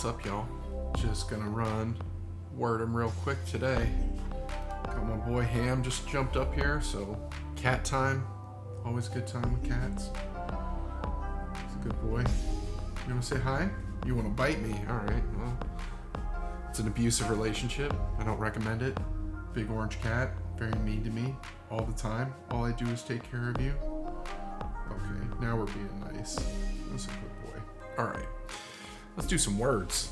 What's up, y'all? Just gonna run Word'em real quick today. Got my boy Ham just jumped up here, so cat time. Always a good time with cats. He's a good boy. You wanna say hi? You wanna bite me? Alright, well. It's an abusive relationship. I don't recommend it. Big orange cat, very mean to me all the time. All I do is take care of you. Okay, now we're being nice. That's a good boy. Alright. Let's do some words.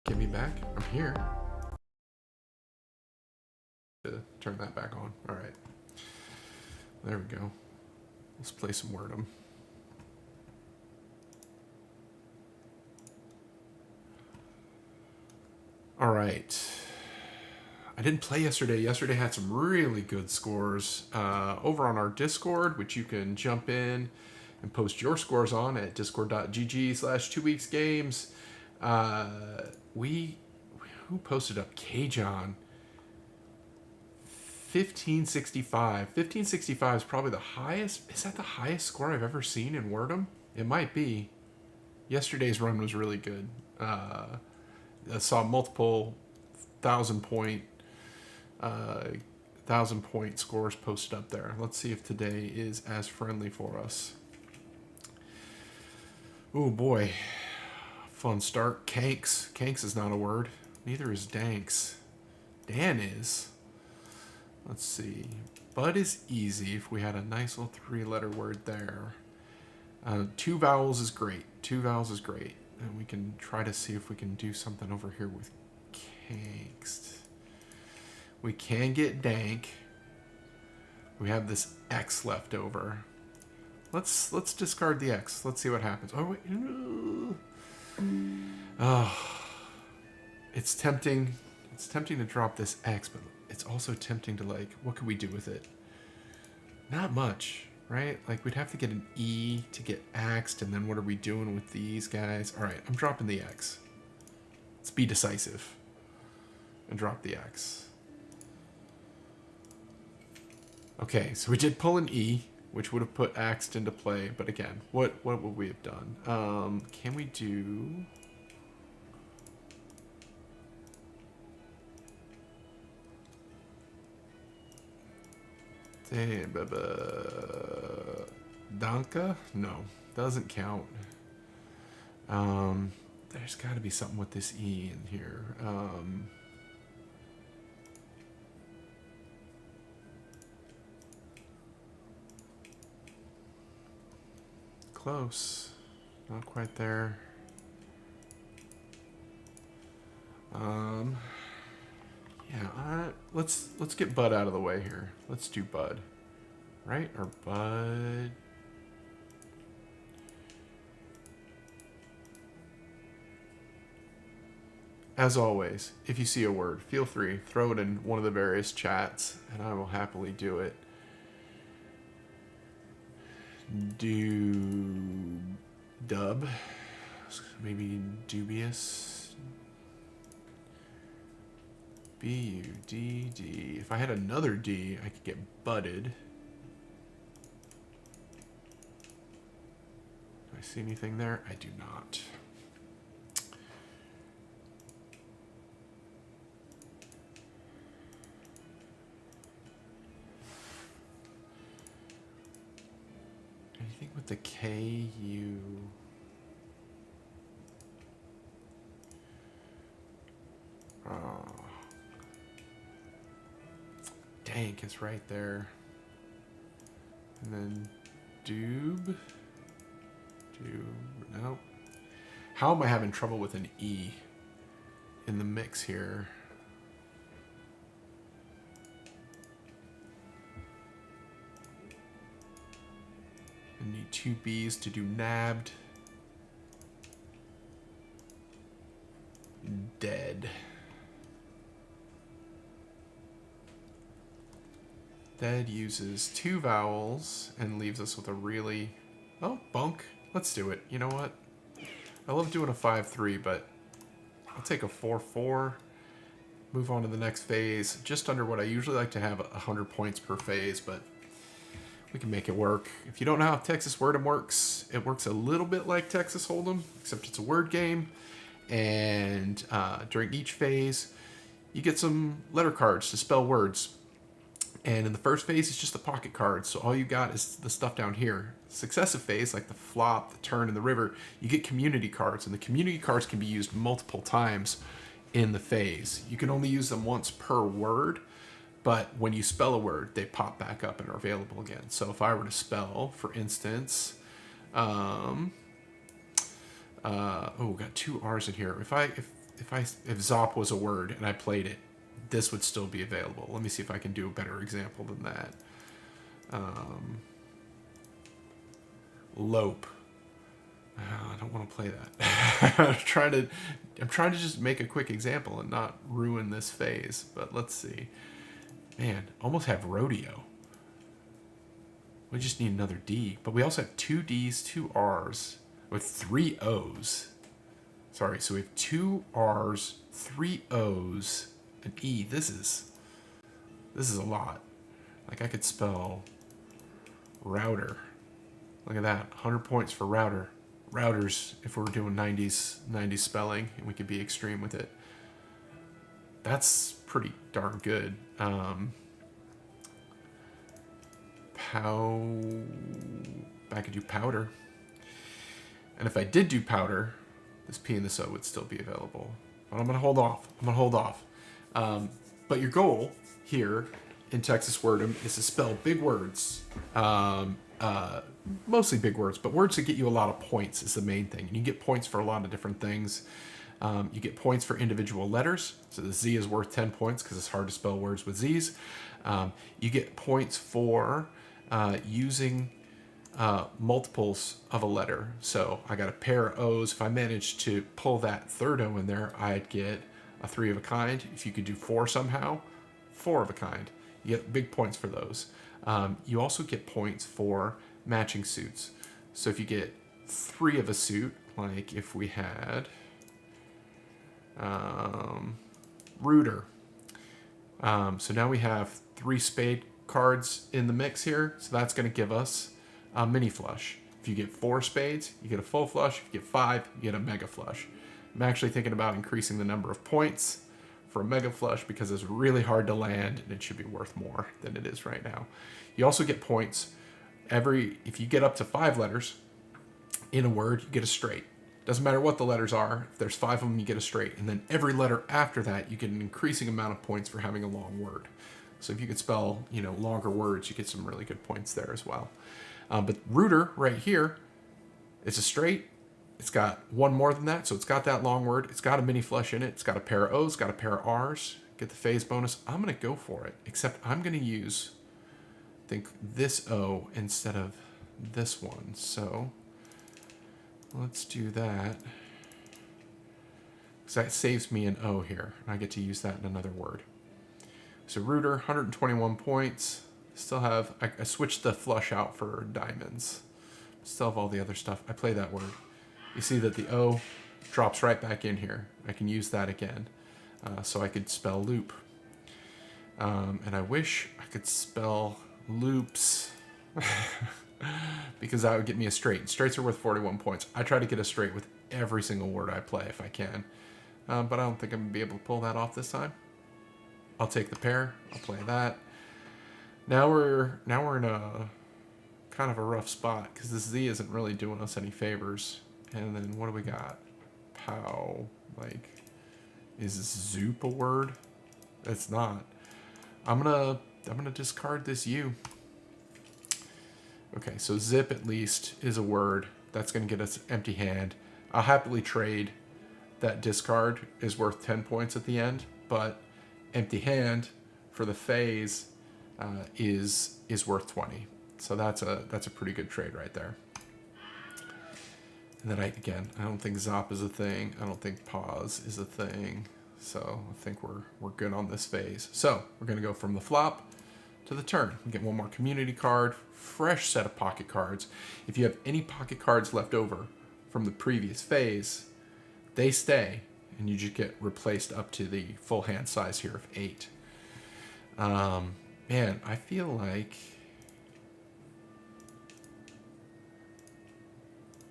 Get me back. I'm here. Turn that back on. All right. There we go. Let's play some Word'em. All right. I didn't play yesterday. Yesterday had some really good scores over on our Discord, which you can jump in and post your scores on at discord.gg/2weeksgames. Who posted up? Kjon. 1565. 1565 is probably the highest. Is that the highest score I've ever seen in Word'em? It might be. Yesterday's run was really good. I saw multiple 1,000-point scores posted up there. Let's see if today is as friendly for us. Oh boy. Fun start. Kanks. Kanks is not a word. Neither is Danks. Dan is. Let's see. Bud is easy if we had a nice little 3-letter word there. 2 vowels is great. 2 vowels is great. And we can try to see if we can do something over here with Kanks. We can get dank. We have this X left over. Let's discard the X. Let's see what happens. Oh wait. Oh. It's tempting. It's tempting to drop this X, but it's also tempting to, like, what could we do with it? Not much, right? Like, we'd have to get an E to get axed, and then what are we doing with these guys? All right, I'm dropping the X. Let's be decisive and drop the X. Okay, so we did pull an E, which would have put axed into play, but again, what would we have done? Can we do... Danka? No, doesn't count. There's got to be something with this E in here. Close. Not quite there. Yeah, let's get Bud out of the way here. Let's do Bud. Right? Or Bud... As always, if you see a word, feel free, throw it in one of the various chats, and I will happily do it. Dub. Maybe dubious. B-U-D-D. If I had another D, I could get budded. Do I see anything there? I do not. Anything with the K-U... Dank is right there. And then Doob. Nope. How am I having trouble with an E in the mix here? I need 2 B's to do nabbed. Dead. Dead uses 2 vowels and leaves us with a really... Oh, bunk. Let's do it. You know what? I love doing a 5-3, but I'll take a 4-4. Move on to the next phase. Just under what I usually like to have, 100 points per phase, but We can make it work. If you don't know how Texas Word'em works, it works a little bit like Texas Hold'em, except it's a word game. And during each phase, you get some letter cards to spell words. And in the first phase, it's just the pocket cards. So all you got is the stuff down here. Successive phase, like the flop, the turn, and the river, you get community cards. And the community cards can be used multiple times in the phase. You can only use them once per word. But when you spell a word, they pop back up and are available again. So if I were to spell, for instance, got 2 R's in here. If Zop was a word and I played it, this would still be available. Let me see if I can do a better example than that. Lope. I don't want to play that. I'm trying to just make a quick example and not ruin this phase. But let's see. Man, almost have rodeo. We just need another D. But we also have 2 D's, 2 R's, with 3 O's. Sorry, so we have 2 R's, 3 O's, an E. This is a lot. Like I could spell router. Look at that, 100 points for router. Routers, if we're doing 90s spelling, and we could be extreme with it. That's pretty darn good. I could do powder. And if I did do powder, this P and this O would still be available. But I'm going to hold off. But your goal here in Texas Word'em is to spell big words. Mostly big words, but words that get you a lot of points is the main thing. And you get points for a lot of different things. You get points for individual letters. So the Z is worth 10 points because it's hard to spell words with Z's. You get points for using multiples of a letter. So I got a pair of O's. If I managed to pull that third O in there, I'd get a 3 of a kind. If you could do 4 somehow, 4 of a kind. You get big points for those. You also get points for matching suits. So if you get 3 of a suit, like if we had Rooter. So now we have 3 spade cards in the mix here. So that's going to give us a mini flush. If you get 4 spades, you get a full flush. If you get 5, you get a mega flush. I'm actually thinking about increasing the number of points for a mega flush because it's really hard to land and it should be worth more than it is right now. You also get points if you get up to 5 letters in a word, you get a straight. Doesn't matter what the letters are. If there's 5 of them, you get a straight. And then every letter after that, you get an increasing amount of points for having a long word. So if you could spell, longer words, you get some really good points there as well. But Rooter right here, it's a straight. It's got 1 more than that, so it's got that long word. It's got a mini flush in it. It's got a pair of O's, got a pair of R's. Get the phase bonus. I'm going to go for it, except I'm going to use, I think, this O instead of this one. So let's do that. Because that saves me an O here, and I get to use that in another word. So Rooter, 121 points. Still have, I switched the flush out for diamonds. Still have all the other stuff. I play that word. You see that the O drops right back in here. I can use that again. So I could spell loop. And I wish I could spell loops because that would get me a straight. And straights are worth 41 points. I try to get a straight with every single word I play if I can. But I don't think I'm going to be able to pull that off this time. I'll take the pair. I'll play that. Now we're in a kind of a rough spot because this Z isn't really doing us any favors. And then what do we got? Pow. Like, is Zoop a word? It's not. I'm gonna discard this U. Okay, so zip at least is a word. That's gonna get us empty hand. I'll happily trade that discard is worth 10 points at the end, but empty hand for the phase is worth 20. So that's a pretty good trade right there. And then I don't think Zop is a thing. I don't think pause is a thing. So I think we're good on this phase. So we're gonna go from the flop to the turn. We get 1 more community card, fresh set of pocket cards. If you have any pocket cards left over from the previous phase, they stay, and you just get replaced up to the full hand size here of 8. Man, I feel like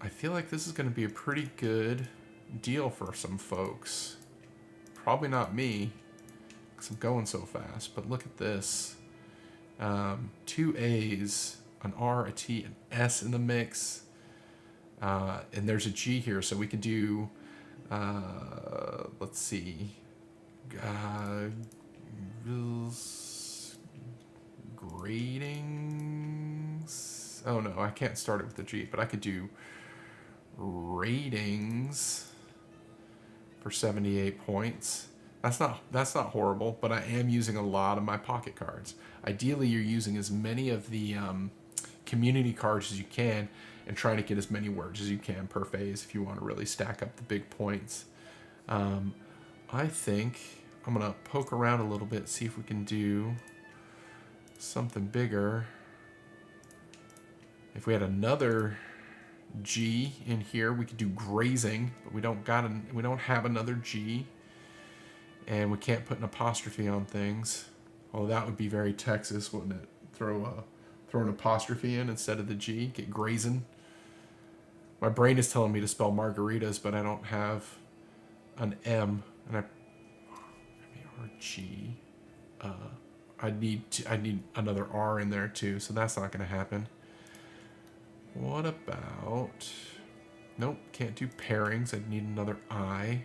I feel like this is going to be a pretty good deal for some folks. Probably not me, because I'm going so fast, but look at this. 2 A's, an R, a T, an S in the mix. And there's a G here, so we could do, let's see, gradings. Oh no, I can't start it with a G, but I could do ratings for 78 points. That's not horrible, but I am using a lot of my pocket cards. Ideally, you're using as many of the community cards as you can and trying to get as many words as you can per phase if you want to really stack up the big points. I think I'm going to poke around a little bit, see if we can do something bigger. If we had another G in here, we could do grazing, but we don't have another G, and we can't put an apostrophe on things. Although that would be very Texas, wouldn't it? Throw an apostrophe in instead of the G. Get grazing. My brain is telling me to spell margaritas, but I don't have an M, and RG. I need another R in there too, so that's not going to happen. What about? Nope, can't do pairings. I'd need another I.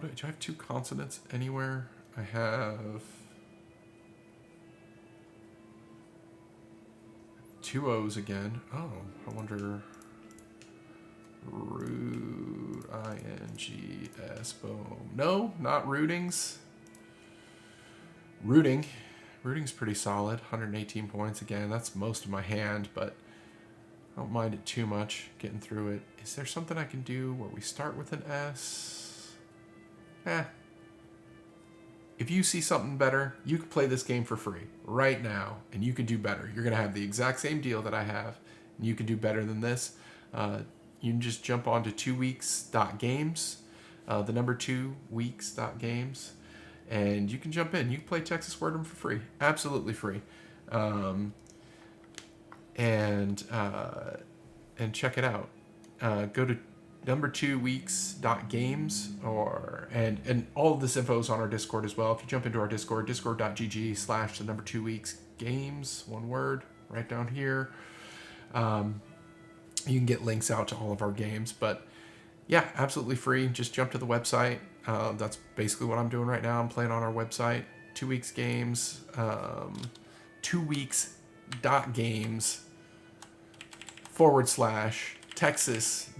Do I have 2 consonants anywhere? I have 2 O's again. Oh, I wonder. Root, I-N-G-S, boom. No, not rootings. Rooting's pretty solid. 118 points again. That's most of my hand, but I don't mind it too much getting through it. Is there something I can do where we start with an S? If you see something better, you can play this game for free right now, and you can do better. You're going to have the exact same deal that I have, and you can do better than this. You can just jump on to 2weeks.games, the number 2weeks.games, and you can jump in. You can play Texas Word'em for free, absolutely free, and check it out. Go to number 2weeks.games, and all of this info is on our Discord as well. If you jump into our Discord, discord.gg/the number 2weeks games, one word, right down here. You can get links out to all of our games, but yeah, absolutely free. Just jump to the website. That's basically what I'm doing right now. I'm playing on our website, 2 weeks games, 2weeks.games / Texas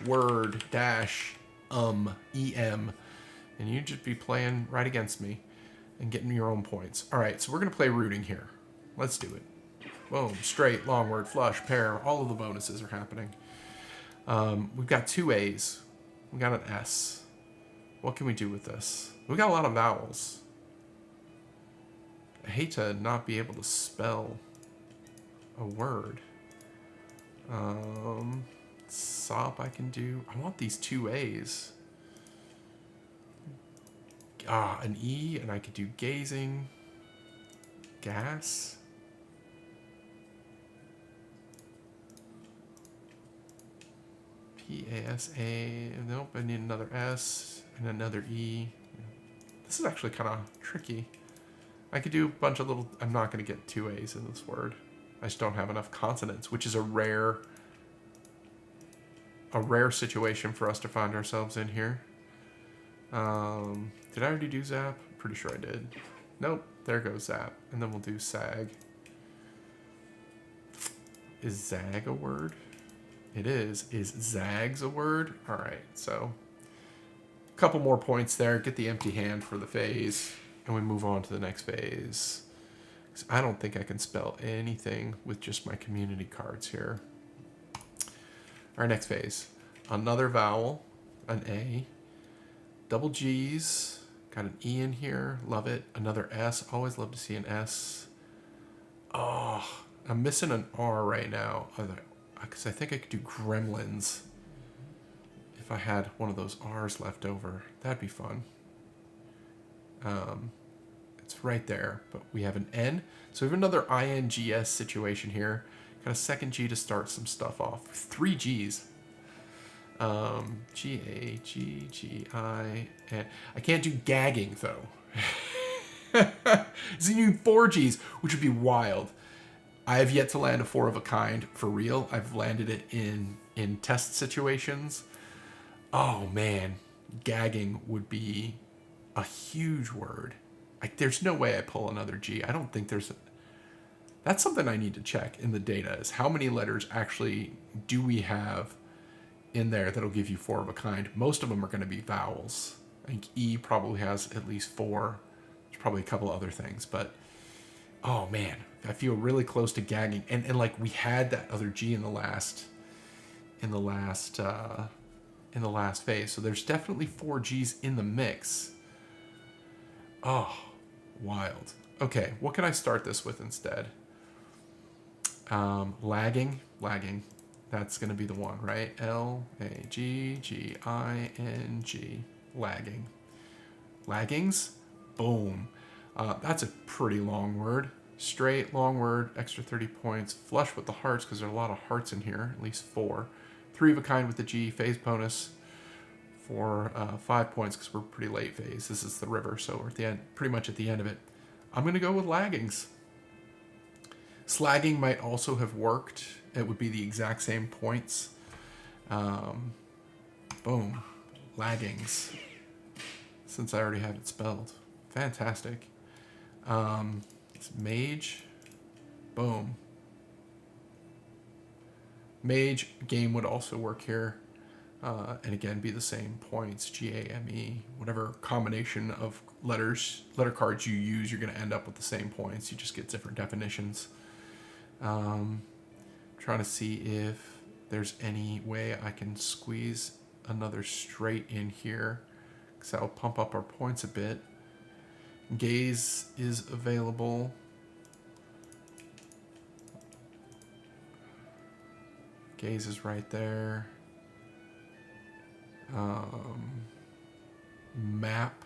word em, and you just be playing right against me and getting your own points. All right, so we're gonna play rooting here. Let's do it. Boom, straight, long word, flush, pair, all of the bonuses are happening. We've got 2 A's. We got an S. What can we do with this? We got a lot of vowels. I hate to not be able to spell a word. Sop I can do. I want these 2 A's. An E, and I could do gazing. Gas. P-A-S-A. Nope, I need another S and another E. This is actually kind of tricky. I could do a bunch of little... I'm not going to get 2 A's in this word. I just don't have enough consonants, which is a rare situation for us to find ourselves in here. Did I already do Zap? Pretty sure I did. Nope, there goes Zap. And then we'll do Sag. Is Zag a word? It is. Is Zags a word? All right, so a couple more points there. Get the empty hand for the phase, and we move on to the next phase. I don't think I can spell anything with just my community cards here. Our next phase. Another vowel, an A. Double G's. Got an E in here. Love it. Another S. Always love to see an S. Oh, I'm missing an R right now. Because I think I could do gremlins. if I had one of those R's left over. That'd be fun. It's right there, but we have an N. So we have another INGS situation here. Got a second G to start some stuff off. 3 G's. G-A-G-G-I-N. I can't do gagging, though. So you need 4 G's, which would be wild. I have yet to land a 4 of a kind for real. I've landed it in test situations. Oh, man. Gagging would be a huge word. There's no way I pull another G. I don't think there's... That's something I need to check in the data, is how many letters actually do we have in there that'll give you 4 of a kind. Most of them are going to be vowels. I think E probably has at least 4. There's probably a couple other things, but oh man, I feel really close to gagging. And like we had that other G in the last phase. So there's definitely 4 G's in the mix. Oh, wild. Okay, what can I start this with instead? Lagging. That's going to be the one, right? L-A-G-G-I-N-G. Lagging. Laggings? Boom. That's a pretty long word. Straight, long word, extra 30 points. Flush with the hearts, because there are a lot of hearts in here, at least 4. 3 of a kind with the G. Phase bonus for 5 points, because we're pretty late phase. This is the river, so we're at the end, pretty much at the end of it. I'm going to go with laggings. Slagging might also have worked. It would be the exact same points. Boom. Laggings. Since I already have it spelled. Fantastic. It's mage. Boom. Mage game would also work here. And again, be the same points. G-A-M-E. Whatever combination of letter cards you use, you're going to end up with the same points. You just get different definitions. Trying to see if there's any way I can squeeze another straight in here, because that'll pump up our points a bit. Gaze is available. Gaze is right there. Map.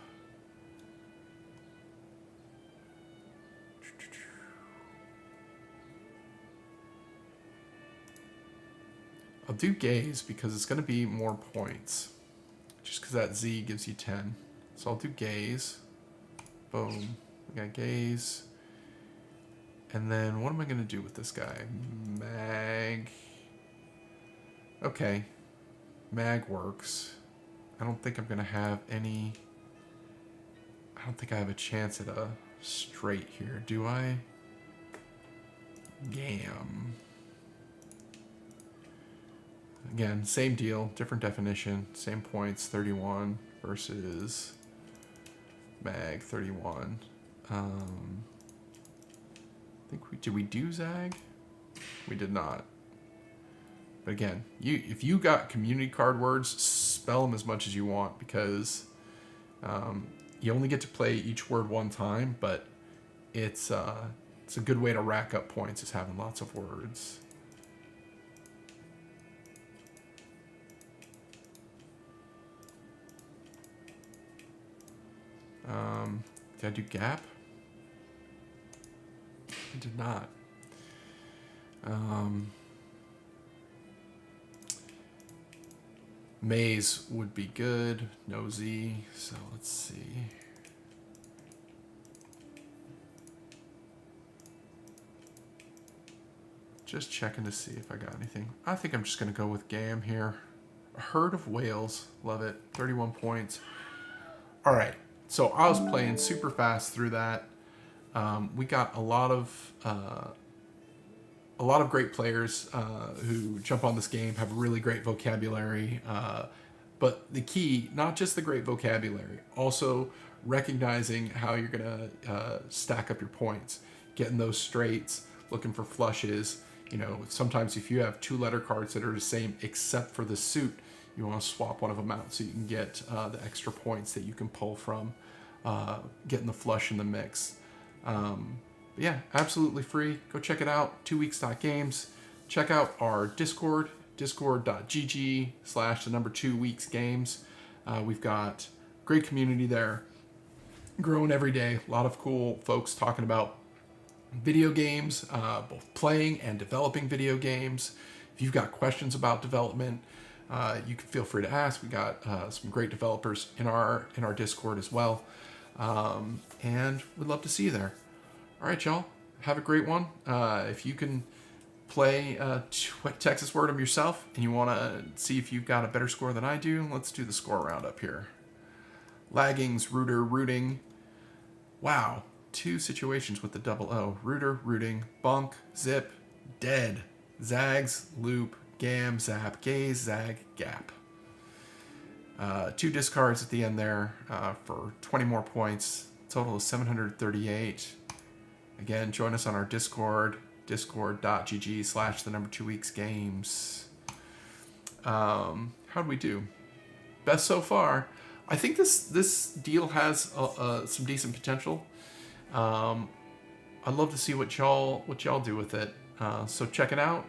I'll do gaze because it's going to be more points. Just because that Z gives you 10. So I'll do gaze. Boom. We got gaze. And then what am I going to do with this guy? Mag. Okay. Mag works. I don't think I'm going to have any... I don't think I have a chance at a straight here, do I? Gam. Again, same deal, different definition, same points, 31 versus mag 31. I think did we do Zag? We did not. But again, if you got community card words, spell them as much as you want, because you only get to play each word one time, but it's a good way to rack up points, is having lots of words. Did I do gap? I did not. Maze would be good. No Z. So let's see. Just checking to see if I got anything. I think I'm just going to go with Gam here. A herd of whales. Love it. 31 points. All right. So I was playing super fast through that. We got a lot of great players who jump on this game, have really great vocabulary. But the key, not just the great vocabulary, also recognizing how you're going to stack up your points, getting those straights, looking for flushes. You know, sometimes if you have 2 letter cards that are the same except for the suit, you want to swap one of them out so you can get the extra points that you can pull from getting the flush in the mix. But yeah, absolutely free. Go check it out, 2weeks.games. Check out our Discord discord.gg/2weeksgames. We've got great community there, growing every day. A lot of cool folks talking about video games, both playing and developing video games. If you've got questions about development, you can feel free to ask. We got some great developers in our Discord as well, and we'd love to see you there. All right, y'all, have a great one. If you can play Texas Word'em yourself and you want to see if you've got a better score than I do, let's do the score roundup here. Laggings, Rooter, Rooting. Wow, 2 situations with the double O. Rooter, Rooting, Bunk, Zip, Dead, Zags, Loop, Gam, Zap, Gaze, Zag, Gap. 2 discards at the end there for 20 more points. Total is 738. Again, join us on our Discord, discord.gg/2weeksgames. How'd we do? Best so far. I think this deal has some decent potential. I'd love to see what y'all do with it. So check it out.